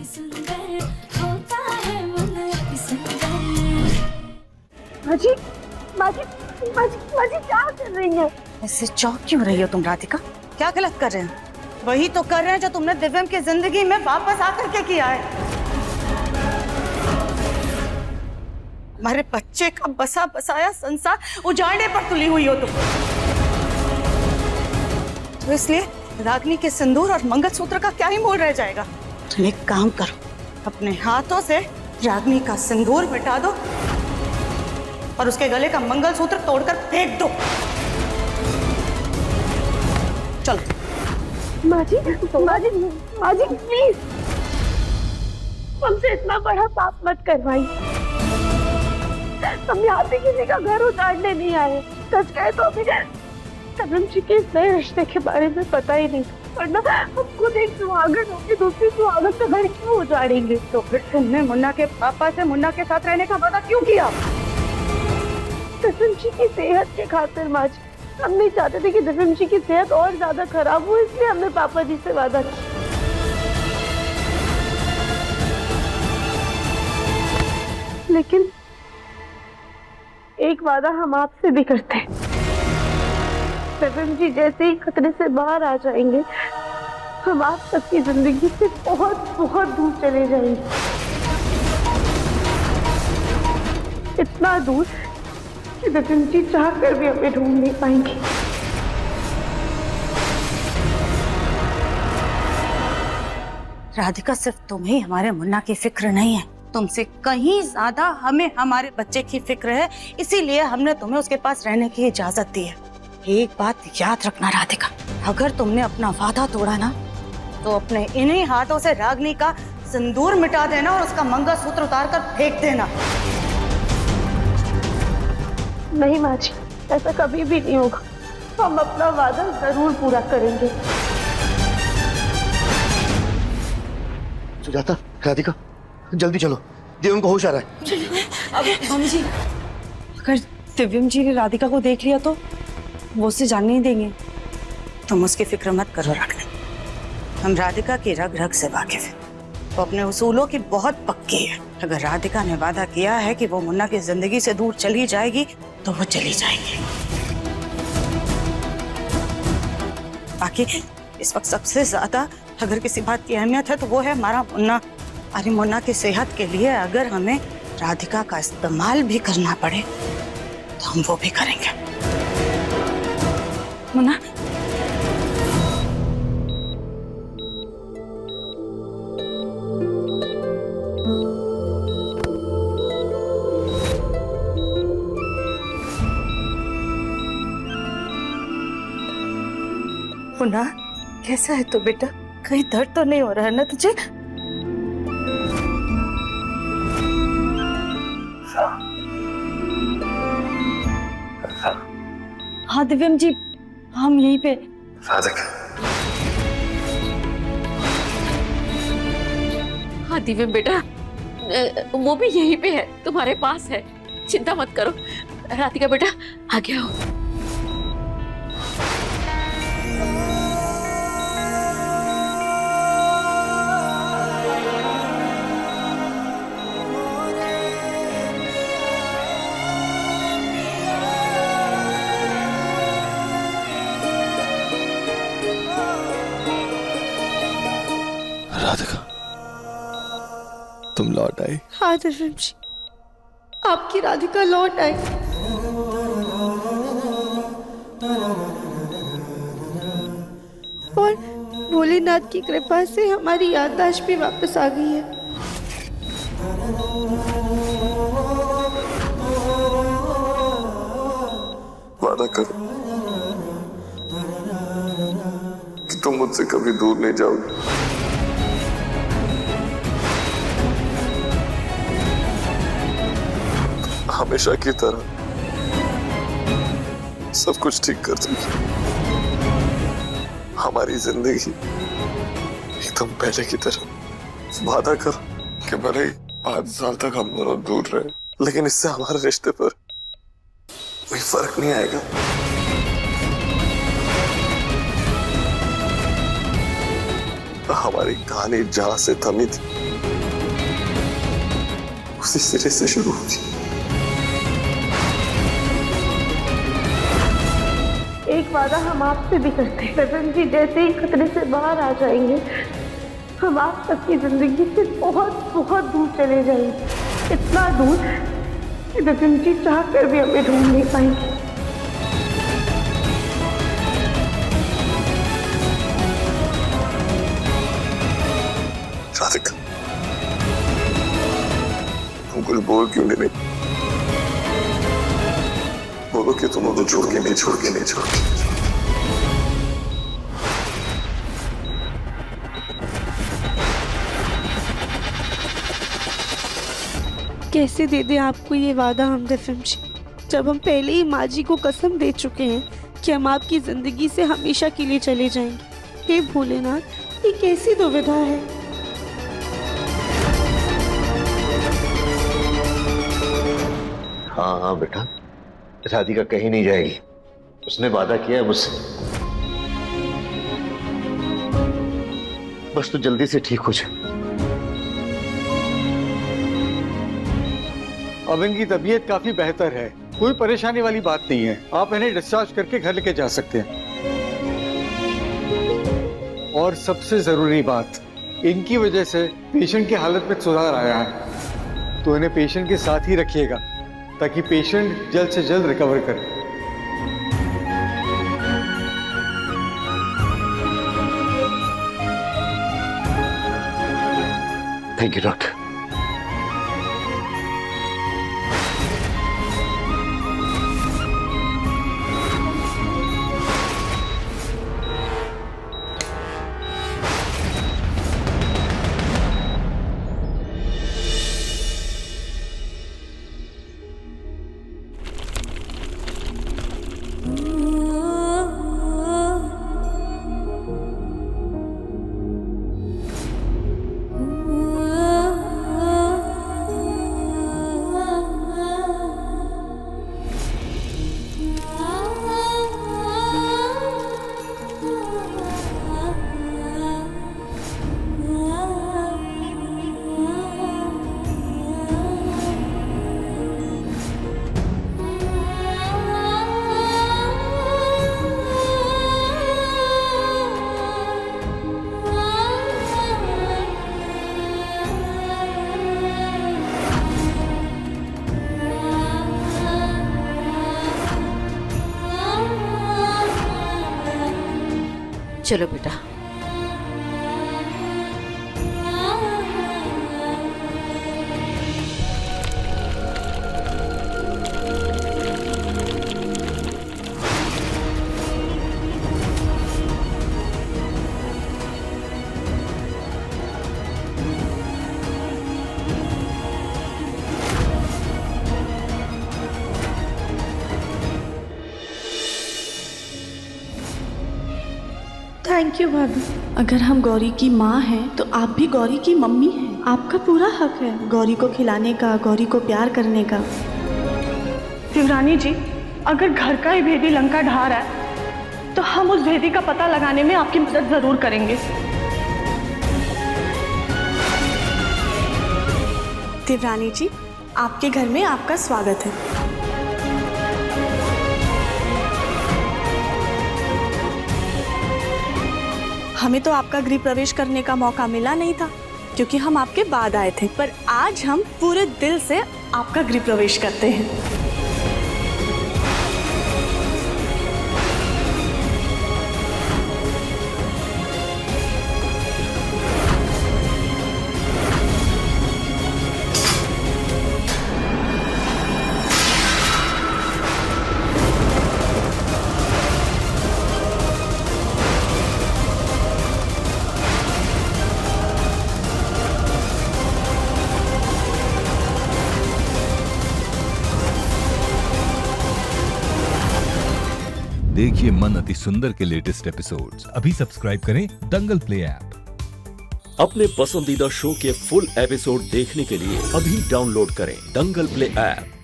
माजी, माजी, माजी, माजी क्या कर रही है? ऐसे चौंक क्यों रही हो तुम राधिका? क्या गलत कर रहे हैं? वही तो कर रहे हैं जो तुमने दिव्यम की जिंदगी में वापस आकर के किया है। हमारे बच्चे का बसा बसाया संसार उजाड़ने पर तुली हुई हो तुम। तो इसलिए रागिनी के सिंदूर और मंगलसूत्र का क्या ही मोल रह जाएगा? तुम एक काम करो, अपने हाथों से रागिनी का सिंदूर मिटा दो और उसके गले का मंगलसूत्र तोड़कर फेंक दो। चलो। माजी, माजी, माजी प्लीज, हमसे इतना बड़ा पाप मत करवाई। हम यहाँ पे किसी का घर उजाड़ने नहीं आए। सच कहे तो अभी कदम जी के इस नए रिश्ते के बारे में पता ही नहीं, वरना हम खुद एक सुहागन होकर दूसरी सुहागन का घर क्यों उजाड़ेंगे? तो फिर तुमने मुन्ना के पापा से मुन्ना के साथ रहने का वादा क्यों किया? दिव्यम जी की सेहत के खातिर माजी, हम नहीं चाहते थे कि दिव्यम जी की सेहत और ज्यादा खराब हो, इसलिए हमने पापा जी से वादा किया। लेकिन एक वादा हम आपसे भी करते हैं, दिव्यम जी जैसे ही खतरे से बाहर आ जाएंगे, हम आप सबकी जिंदगी से बहुत बहुत दूर चले जाएंगे। इतना दूर कि दिव्यम जी चाह कर भी हमें ढूंढ नहीं पाएंगे। राधिका, सिर्फ तुम्हें हमारे मुन्ना की फिक्र नहीं है, तुमसे कहीं ज्यादा हमें हमारे बच्चे की फिक्र है। इसीलिए हमने तुम्हें उसके पास रहने की इजाजत दी है। एक बात याद रखना राधिका, अगर तुमने अपना वादा तोड़ा ना, तो अपने इन्हीं हाथों से रागिनी का सिंदूर मिटा देना और उसका मंगलसूत्र उतार कर फेंक देना। नहीं माँ जी, ऐसा कभी भी नहीं होगा। हम अपना वादा जरूर पूरा करेंगे। सुजाता, राधिका, जल्दी चलो, दिव्यम को होश आ रहा है। अब मम्मी जी, अगर दिव्यम जी ने राधिका को देख लिया तो वो उससे जानने नहीं देंगे। तुम उसकी फिक्र मत करो रागिनी, हम राधिका की रग रग से वाकिफ हैं। वो अपने उसूलों की बहुत पक्की है। अगर राधिका ने वादा किया है कि वो मुन्ना की जिंदगी से दूर चली जाएगी तो वो चली जाएगी। बाकी इस वक्त सबसे ज्यादा अगर किसी बात की अहमियत है तो वो है हमारा मुन्ना। अरे मुन्ना की सेहत के लिए अगर हमें राधिका का इस्तेमाल भी करना पड़े तो हम वो भी करेंगे। मुन्ना, मुन्ना कैसा है तू बेटा? कहीं दर्द तो नहीं हो रहा है ना तुझे? हाँ दिव्यम जी, हम यहीं पे। राधिका, हाँ दिव्यम बेटा, वो भी यहीं पे है, तुम्हारे पास है, चिंता मत करो। राधिका बेटा आगे आओ। राधिका, तुम लौट आई। हाँ दिव्यम जी, आपकी राधिका लौट आई। और भोलेनाथ की कृपा से हमारी याददाश्त भी वापस आ गई है। वादा करो कि तुम मुझसे कभी दूर नहीं जाओगे। हमेशा की तरह सब कुछ ठीक कर दूंगी। हमारी जिंदगी एकदम पहले की तरह। वादा कर कि भले ही 5 साल तक हम दोनों दूर रहे, लेकिन इससे हमारे रिश्ते पर कोई फर्क नहीं आएगा। हमारी कहानी जहां से थमी थी उसी सिरे से शुरू हुई। एक वादा हम आपसे भी करते हैं, विपिन जी जैसे ही खतरे से बाहर आ जाएंगे हम आप सबकी जिंदगी से बहुत बहुत दूर चले जाएंगे, इतना दूर कि विपिन जी चाह कर भी हमें ढूंढ नहीं पाएंगे। राधिका, तुम कुछ बोल क्यों नहीं? बोलो कि तुम उनको छोड़ के नहीं छोड़। कैसे दे दे आपको ये वादा हम विपिन जी, जब हम पहले ही माँ जी को कसम दे चुके हैं कि हम आपकी जिंदगी से हमेशा के लिए चले जाएंगे। हे भोलेनाथ, ये कैसी दुविधा है। हाँ हाँ बेटा, राधिका कहीं नहीं जाएगी, उसने वादा किया है मुझसे। बस तू जल्दी से ठीक हो जा। अब इनकी तबीयत काफी बेहतर है, कोई परेशानी वाली बात नहीं है। आप इन्हें डिस्चार्ज करके घर लेके जा सकते हैं। और सबसे जरूरी बात, इनकी वजह से पेशेंट की हालत में सुधार आया है, तो इन्हें पेशेंट के साथ ही रखिएगा ताकि पेशेंट जल्द से जल्द रिकवर करे। Thank you doctor. चलो बेटा। थैंक यू भाभी। अगर हम गौरी की माँ हैं तो आप भी गौरी की मम्मी हैं। आपका पूरा हक है गौरी को खिलाने का, गौरी को प्यार करने का। शिवरानी जी, अगर घर का ही भेदी लंका ढा रहा है तो हम उस भेदी का पता लगाने में आपकी मदद जरूर करेंगे। देवरानी जी, आपके घर में आपका स्वागत है। हमें तो आपका गृह प्रवेश करने का मौका मिला नहीं था क्योंकि हम आपके बाद आए थे, पर आज हम पूरे दिल से आपका गृह प्रवेश करते हैं। देखिए मन अति सुंदर के लेटेस्ट एपिसोड्स अभी सब्सक्राइब करें दंगल प्ले ऐप। अपने पसंदीदा शो के फुल एपिसोड देखने के लिए अभी डाउनलोड करें दंगल प्ले ऐप।